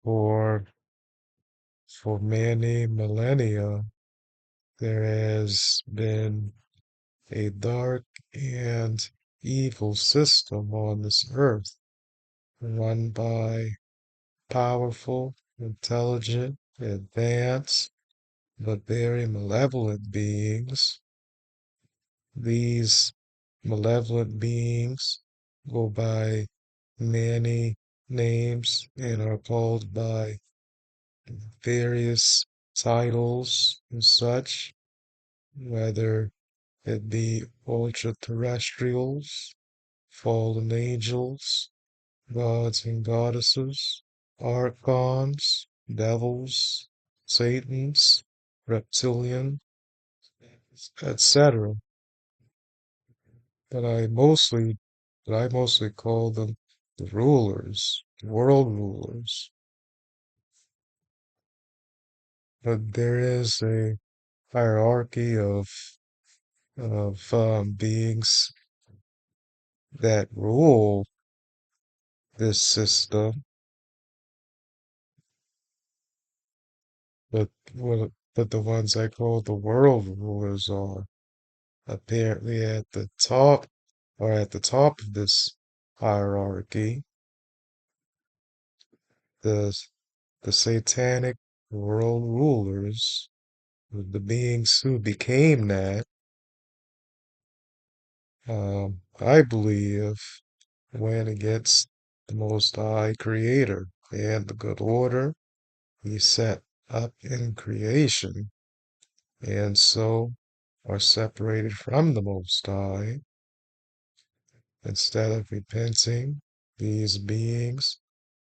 For many millennia, there has been a dark and evil system on this earth, run by powerful, intelligent, advanced, but very malevolent beings. These malevolent beings go by many names and are called by various titles and such, whether it be ultraterrestrials, fallen angels, gods and goddesses, archons, devils, satans, reptilian, etc. But I mostly call them the rulers, world rulers. But there is a hierarchy of beings that rule this system, but but the ones I call the world rulers are apparently at the top, or at the top of this hierarchy. The the satanic world rulers, the beings who became that, I believe, went against the Most High Creator and the good order He set up in creation, and so are separated from the Most High. Instead of repenting, these beings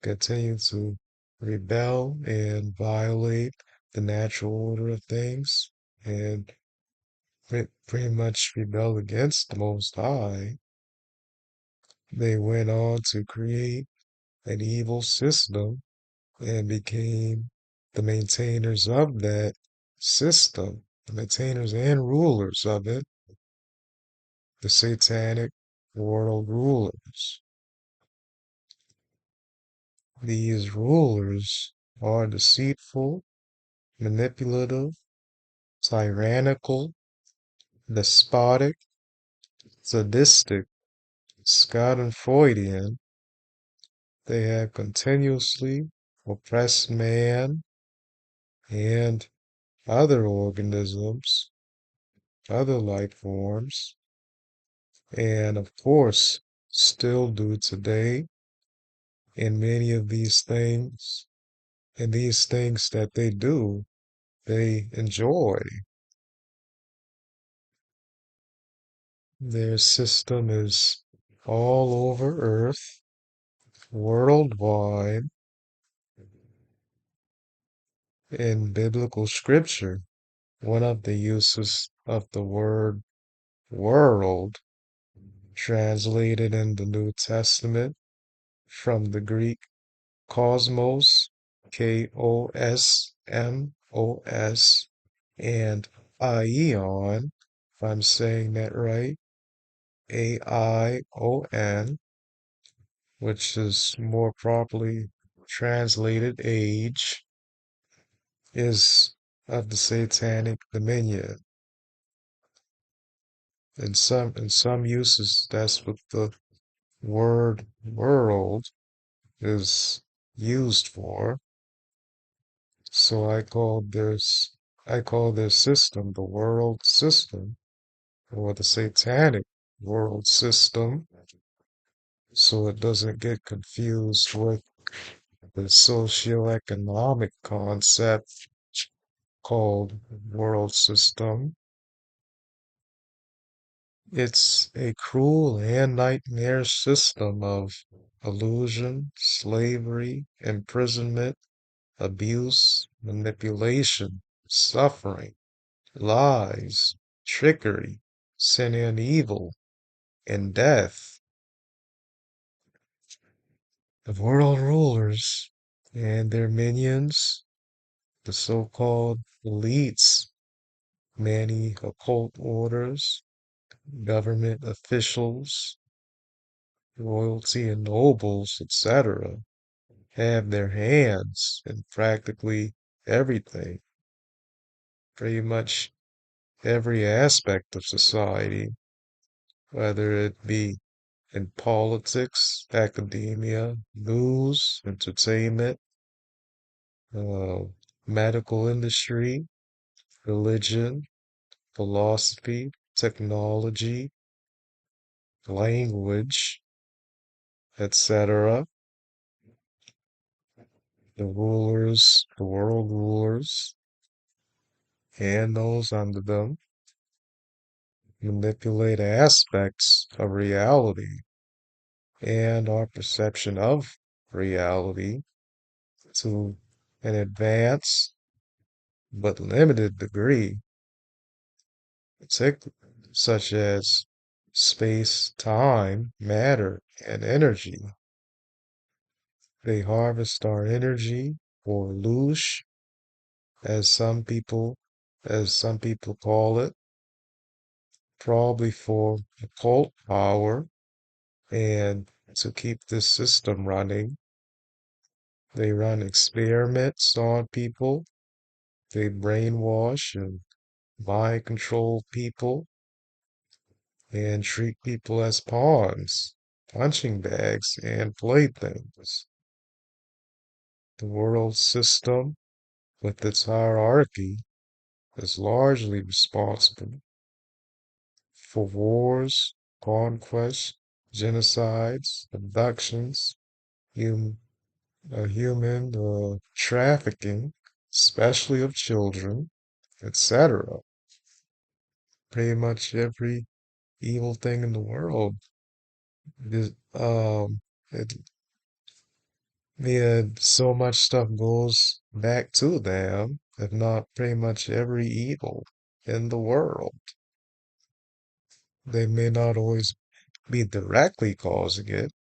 continue to rebel and violate the natural order of things and pretty much rebel against the Most High. They went on to create an evil system and became the maintainers of that system, the maintainers and rulers of it, the satanic world rulers. These rulers are deceitful, manipulative, tyrannical, despotic, sadistic, Schadenfreudian. They have continuously oppressed man and other organisms, other life forms, and of course, still do today. And many of these things, and these things that they do, they enjoy. Their system is all over Earth, worldwide. In biblical scripture, one of the uses of the word world, translated in the New Testament from the Greek cosmos, Kosmos, and aion, if I'm saying that right, Aion, which is more properly translated age, is of the satanic dominion. In some uses, that's what the word world is used for. So I call their system the world system, or the satanic world system, so it doesn't get confused with the socioeconomic concept called world system. It's a cruel and nightmarish system of illusion, slavery, imprisonment, abuse, manipulation, suffering, lies, trickery, sin and evil, and death. The world rulers and their minions, the so-called elites, many occult orders, government officials, royalty and nobles, etc., have their hands in practically everything, pretty much every aspect of society, whether it be in politics, academia, news, entertainment, uh, medical industry, religion, philosophy, technology, language, etc. The rulers, the world rulers, and those under them manipulate aspects of reality and our perception of reality to an advanced but limited degree, such as space, time, matter, and energy. They harvest our energy, or loosh, as some people call it, probably for occult power and to keep this system running. They run experiments on people. They brainwash and mind control people and treat people as pawns, punching bags, and playthings. The world system, with its hierarchy, is largely responsible for wars, conquests, genocides, abductions, hum, human trafficking, especially of children, etc. Pretty much every evil thing in the world. This, it, yeah, so much stuff goes back to them, if not pretty much every evil in the world. They may not always be directly causing it,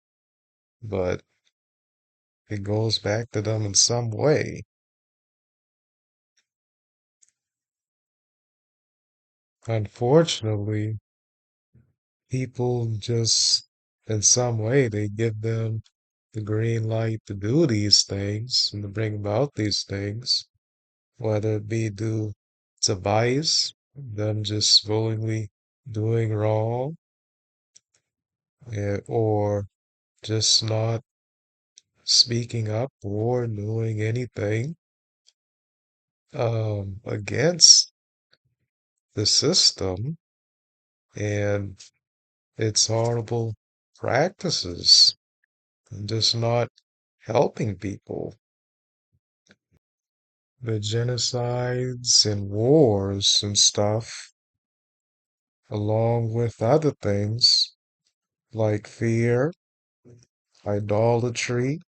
but it goes back to them in some way. Unfortunately, people just, in some way, they give them the green light to do these things and to bring about these things, whether it be due to bias, them just willingly doing wrong, or just not speaking up or doing anything against the system and its horrible practices, and just not helping people. The genocides and wars and stuff, along with other things like fear, idolatry,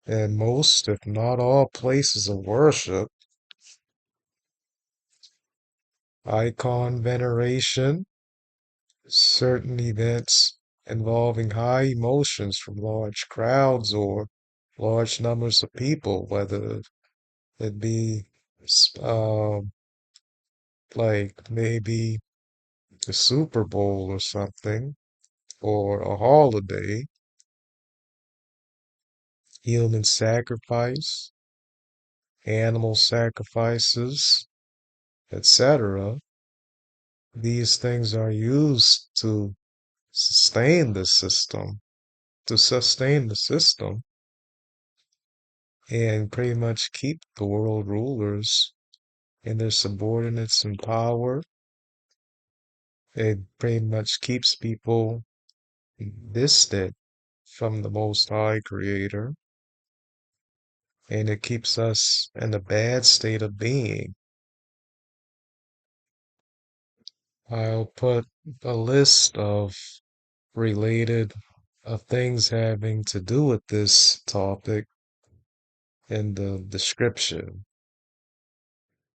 and most, if not all, places of worship, icon veneration, certain events involving high emotions from large crowds or large numbers of people, whether it be um, like maybe the Super Bowl or something, or a holiday, human sacrifice, animal sacrifices, etc. These things are used sustain the system, to sustain the system and pretty much keep the world rulers and their subordinates in power. It pretty much keeps people distant from the Most High Creator, and it keeps us in a bad state of being. I'll put a list of related things having to do with this topic in the description.